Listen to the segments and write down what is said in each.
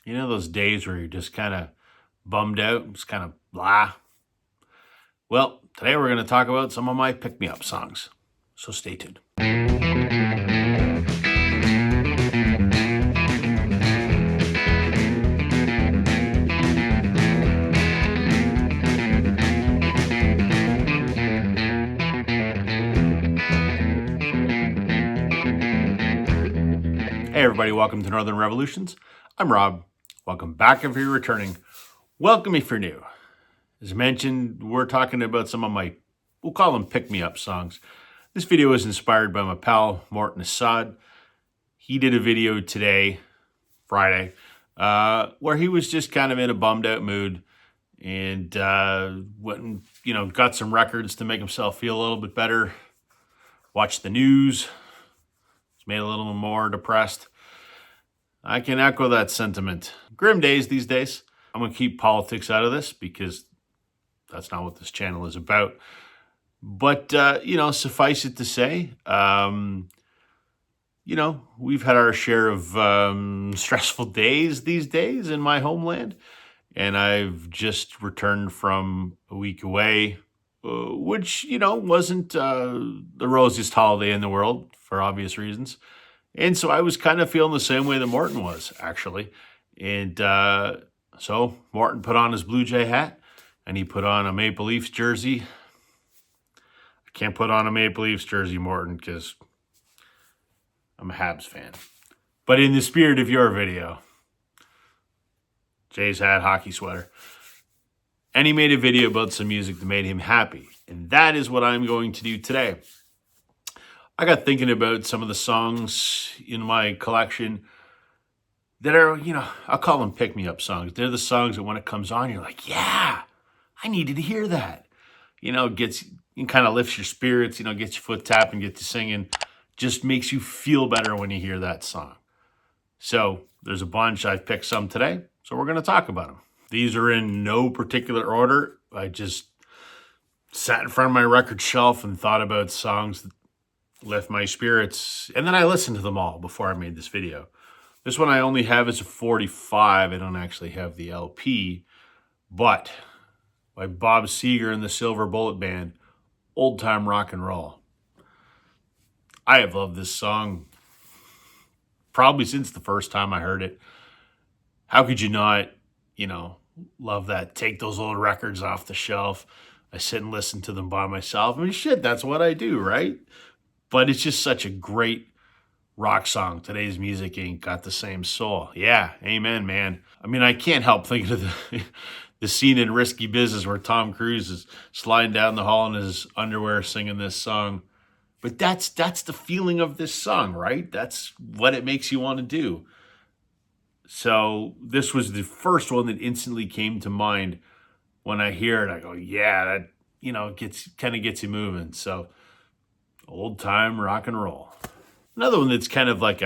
You know those days where you're just kind of bummed out, just kind of blah? Well, today we're going to talk about some of my pick me up songs. So stay tuned. Hey, everybody, welcome to Northern Revolutions. I'm Rob. Welcome back if you're returning. Welcome if you're new. As mentioned, we're talking about some of my, we'll call them pick me up songs. This video is inspired by my pal, Morten Assad. He did a video today, Friday, where he was just kind of in a bummed out mood and went and, got some records to make himself feel a little bit better. Watched the news. It's made a little more depressed. I can echo that sentiment. Grim days these days. I'm going to keep politics out of this because that's not what this channel is about. But, suffice it to say, we've had our share of stressful days these days in my homeland. And I've just returned from a week away, which, wasn't the rosiest holiday in the world for obvious reasons. And so I was kind of feeling the same way that Morten was, actually. And so Morten put on his Blue Jay hat, and he put on a Maple Leafs jersey. I can't put on a Maple Leafs jersey, Morten, because I'm a Habs fan. But in the spirit of your video, Jay's hat, hockey sweater. And he made a video about some music that made him happy. And that is what I'm going to do today. I got thinking about some of the songs in my collection that are, I'll call them pick-me-up songs. They're the songs that when it comes on, you're like, yeah, I needed to hear that. It kind of lifts your spirits, gets your foot tapping, gets you singing. Just makes you feel better when you hear that song. So there's a bunch. I've picked some today, so we're going to talk about them. These are in no particular order. I just sat in front of my record shelf and thought about songs that lift my spirits, and then I listened to them all before I made this video. This one I only have as a 45. I don't actually have the LP, but by Bob Seger and the Silver Bullet Band, Old Time Rock and Roll. I have loved this song probably since the first time I heard it. How could you not, love that? Take those old records off the shelf. I sit and listen to them by myself. I mean, shit, that's what I do, right? But it's just such a great rock song. Today's music ain't got the same soul. Yeah, amen, man. I mean, I can't help thinking of the scene in Risky Business where Tom Cruise is sliding down the hall in his underwear singing this song. But that's the feeling of this song, right? That's what it makes you want to do. So this was the first one that instantly came to mind when I hear it. I go, yeah, that, gets you moving. So Old Time Rock and Roll. Another one that's kind of like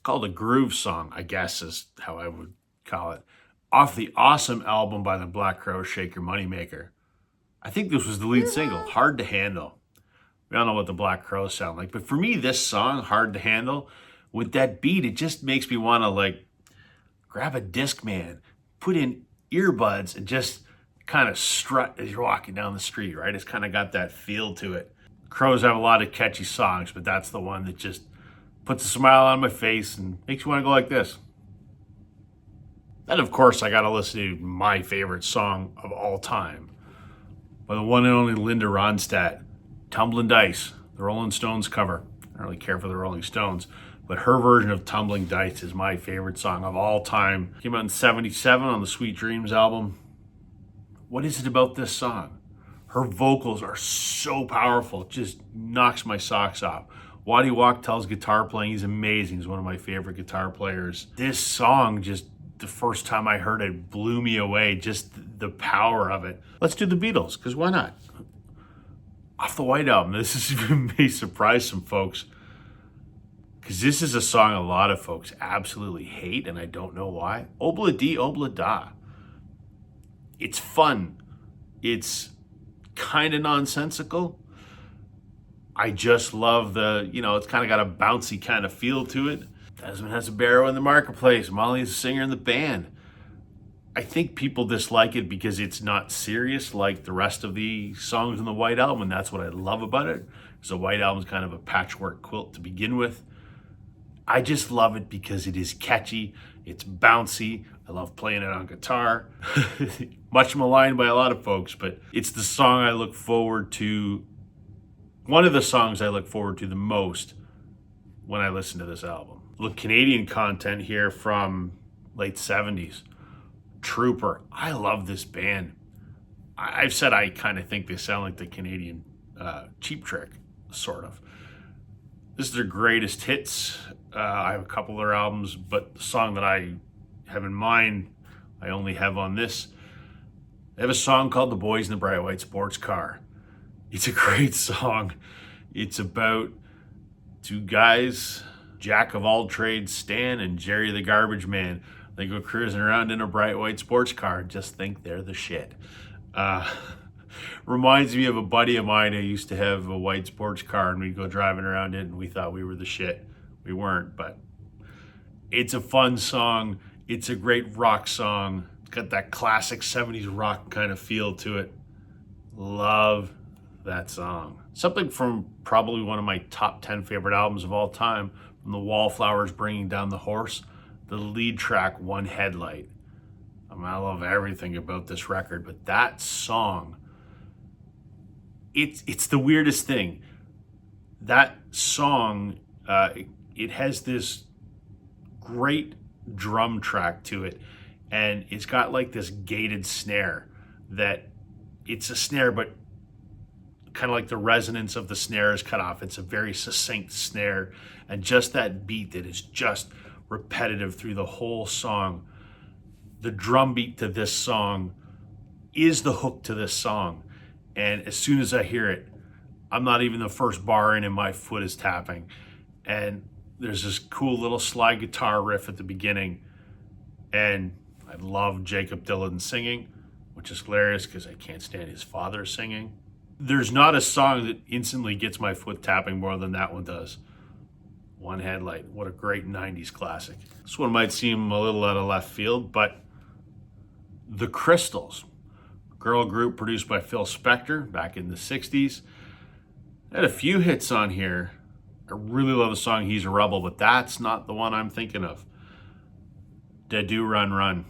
called a groove song, I guess is how I would call it. Off the awesome album by the Black Crowes, Shake Your Money Maker. I think this was the lead single, Hard to Handle. We all know what the Black Crowes sound like. But for me, this song, Hard to Handle, with that beat, it just makes me want to grab a Discman, put in earbuds, and just kind of strut as you're walking down the street, right? It's kind of got that feel to it. Crowes have a lot of catchy songs, but that's the one that just puts a smile on my face and makes you want to go like this. Then, of course, I got to listen to my favorite song of all time by the one and only Linda Ronstadt, Tumbling Dice, the Rolling Stones cover. I don't really care for the Rolling Stones, but her version of Tumbling Dice is my favorite song of all time. Came out in 77 on the Sweet Dreams album. What is it about this song? Her vocals are so powerful. It just knocks my socks off. Waddy Wachtel's guitar playing, he's amazing. He's one of my favorite guitar players. This song, just the first time I heard it, blew me away. Just the power of it. Let's do the Beatles, because why not? Off the White Album. This may surprise some folks, because this is a song a lot of folks absolutely hate, and I don't know why. Obla Di, Obla Da. It's fun. It's kind of nonsensical. I just love it's kind of got a bouncy kind of feel to it. Desmond has a barrow in the marketplace. Molly is a singer in the band. I think people dislike it because it's not serious like the rest of the songs on the White Album, and that's what I love about it. So White Album's kind of a patchwork quilt to begin with. I just love it because it is catchy, it's bouncy. I love playing it on guitar. Much maligned by a lot of folks, but it's the song I look forward to. One of the songs I look forward to the most when I listen to this album. Look, Canadian content here from late 70s. Trooper. I love this band. I've said I kind of think they sound like the Canadian Cheap Trick, sort of. This is their greatest hits. I have a couple of their albums, but the song that I have in mind, I only have on this. They have a song called The Boys in the Bright White Sports Car. It's a great song. It's about two guys, Jack of all trades, Stan and Jerry the Garbage Man. They go cruising around in a bright white sports car and just think they're the shit. Reminds me of a buddy of mine who used to have a white sports car, and we'd go driving around it and we thought we were the shit. We weren't, but it's a fun song. It's a great rock song. It's got that classic 70s rock kind of feel to it. Love that song. Something from probably one of my top 10 favorite albums of all time, from the Wallflowers Bringing Down the Horse. The lead track, One Headlight. I love everything about this record, but that song, it's the weirdest thing. That song, it has this great drum track to it, and it's got like this gated snare that it's a snare, but kind of like the resonance of the snare is cut off. It's a very succinct snare, and just that beat that is just repetitive through the whole song. The drum beat to this song is the hook to this song. And as soon as I hear it, I'm not even the first bar in and my foot is tapping. And there's this cool little slide guitar riff at the beginning. And I love Jakob Dylan singing, which is hilarious because I can't stand his father singing. There's not a song that instantly gets my foot tapping more than that one does. One Headlight. What a great 90s classic. This one might seem a little out of left field, but The Crystals, girl group produced by Phil Spector back in the 60s. Had a few hits on here. I really love the song He's a Rebel, but that's not the one I'm thinking of. Da Do Run Run.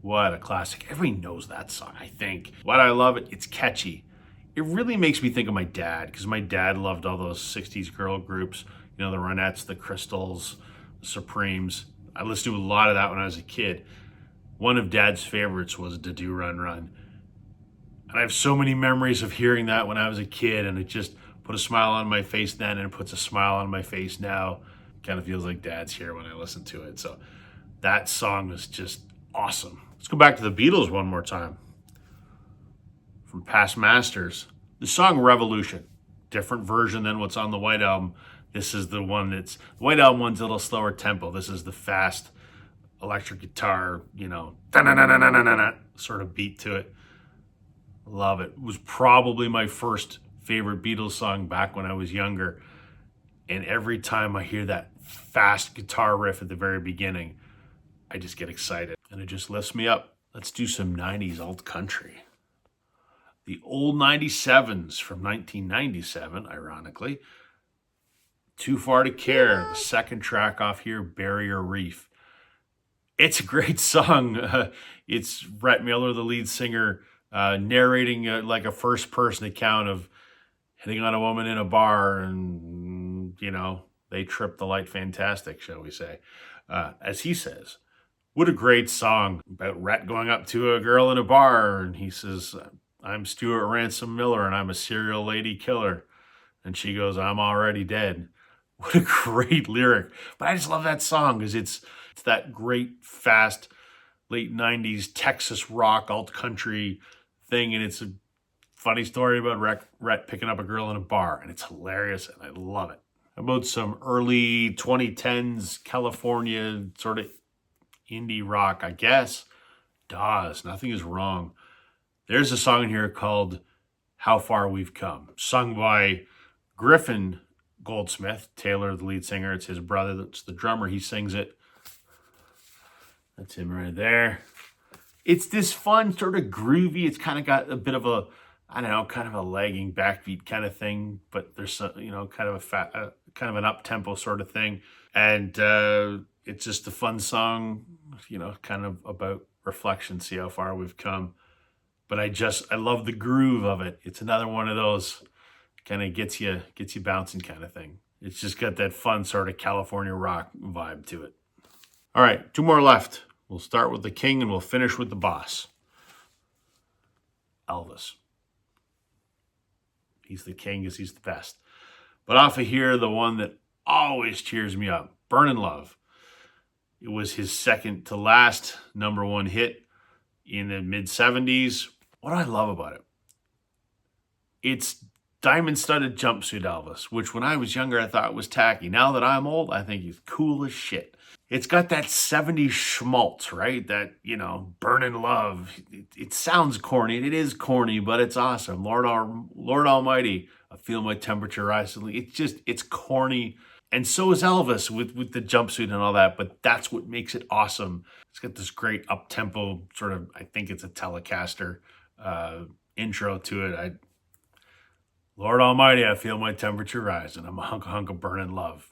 What a classic. Everybody knows that song, I think. Why do I love it? It's catchy. It really makes me think of my dad, because my dad loved all those 60s girl groups. You know, the Ronettes, the Crystals, the Supremes. I listened to a lot of that when I was a kid. One of Dad's favorites was Da Do Run Run. And I have so many memories of hearing that when I was a kid, and it just put a smile on my face then, and it puts a smile on my face now. Kind of feels like Dad's here when I listen to it. So that song was just awesome. Let's go back to the Beatles one more time. From Past Masters, the song Revolution. Different version than what's on the White Album. This is the one that's, the White Album one's a little slower tempo. This is the fast electric guitar, you know, sort of beat to it. Love it. It was probably my first favorite Beatles song back when I was younger. And every time I hear that fast guitar riff at the very beginning, I just get excited and it just lifts me up. Let's do some 90s alt country. The Old 97s from 1997, ironically. Too Far to Care, the second track off here, Barrier Reef. It's a great song. It's Rhett Miller, the lead singer, narrating like a first-person account of hitting on a woman in a bar, and, you know, they tripped the light fantastic, shall we say. As he says, what a great song about Rhett going up to a girl in a bar, and he says, I'm Stuart Ransom Miller, and I'm a serial lady killer. And she goes, I'm already dead. What a great lyric. But I just love that song because it's that great, fast, late 90s Texas rock, alt country thing. And it's a funny story about Rhett picking up a girl in a bar. And it's hilarious, and I love it. How about some early 2010s California sort of indie rock, I guess? Dawes, Nothing Is Wrong. There's a song in here called How Far We've Come, sung by Griffin Goldsmith, Taylor, the lead singer. It's his brother that's the drummer. He sings it. That's him right there. It's this fun, sort of groovy. It's kind of got a bit of a, I don't know, kind of a lagging backbeat kind of thing, but there's some, kind of a kind of an up tempo sort of thing, and it's just a fun song, kind of about reflection, see how far we've come. But I love the groove of it. It's another one of those kind of gets you bouncing kind of thing. It's just got that fun sort of California rock vibe to it. All right, two more left. We'll start with the king and we'll finish with the boss. Elvis. He's the king because he's the best. But off of here, the one that always cheers me up, Burnin' Love. It was his second to last number one hit in the mid-70s. What do I love about it? It's diamond-studded jumpsuit Elvis, which when I was younger I thought was tacky. Now that I'm old, I think he's cool as shit. It's got that 70s schmaltz, right? That, burning love. It sounds corny. It is corny, but it's awesome. Lord Almighty, I feel my temperature rise. It's corny. And so is Elvis with the jumpsuit and all that, but that's what makes it awesome. It's got this great up-tempo sort of, I think it's a Telecaster intro to it. Lord Almighty, I feel my temperature rise, and I'm a hunk of burning love.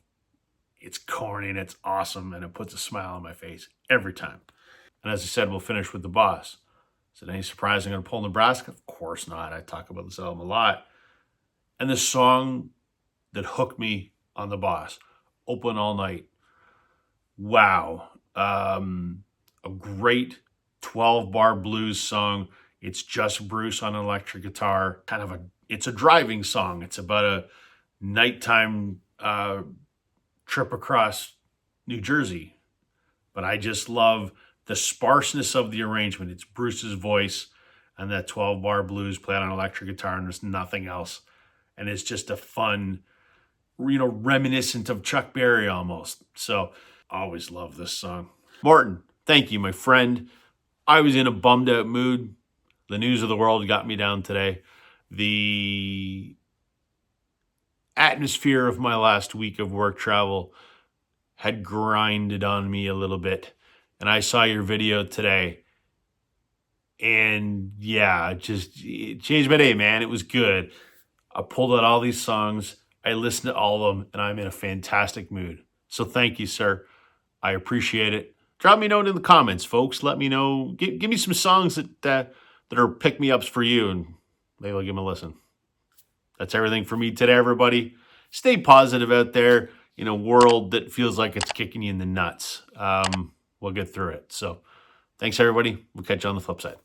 It's corny and it's awesome, and it puts a smile on my face every time. And as I said, we'll finish with the boss. Is it any surprise I'm going to pull Nebraska? Of course not. I talk about this album a lot. And the song that hooked me on the boss, Open All Night. Wow. A great 12-bar blues song. It's just Bruce on an electric guitar. It's a driving song. It's about a nighttime trip across New Jersey. But I just love the sparseness of the arrangement. It's Bruce's voice and that 12-bar blues played on electric guitar, and there's nothing else. And it's just a fun, reminiscent of Chuck Berry almost. So I always love this song. Morton, thank you, my friend. I was in a bummed out mood. The news of the world got me down today. The atmosphere of my last week of work travel had grinded on me a little bit. And I saw your video today. And yeah, it changed my day, man. It was good. I pulled out all these songs. I listened to all of them, and I'm in a fantastic mood. So thank you, sir. I appreciate it. Drop me a note in the comments, folks. Let me know. Give me some songs that are pick-me-ups for you, and maybe I'll give them a listen. That's everything for me today, everybody. Stay positive out there in a world that feels like it's kicking you in the nuts. We'll get through it. So thanks, everybody. We'll catch you on the flip side.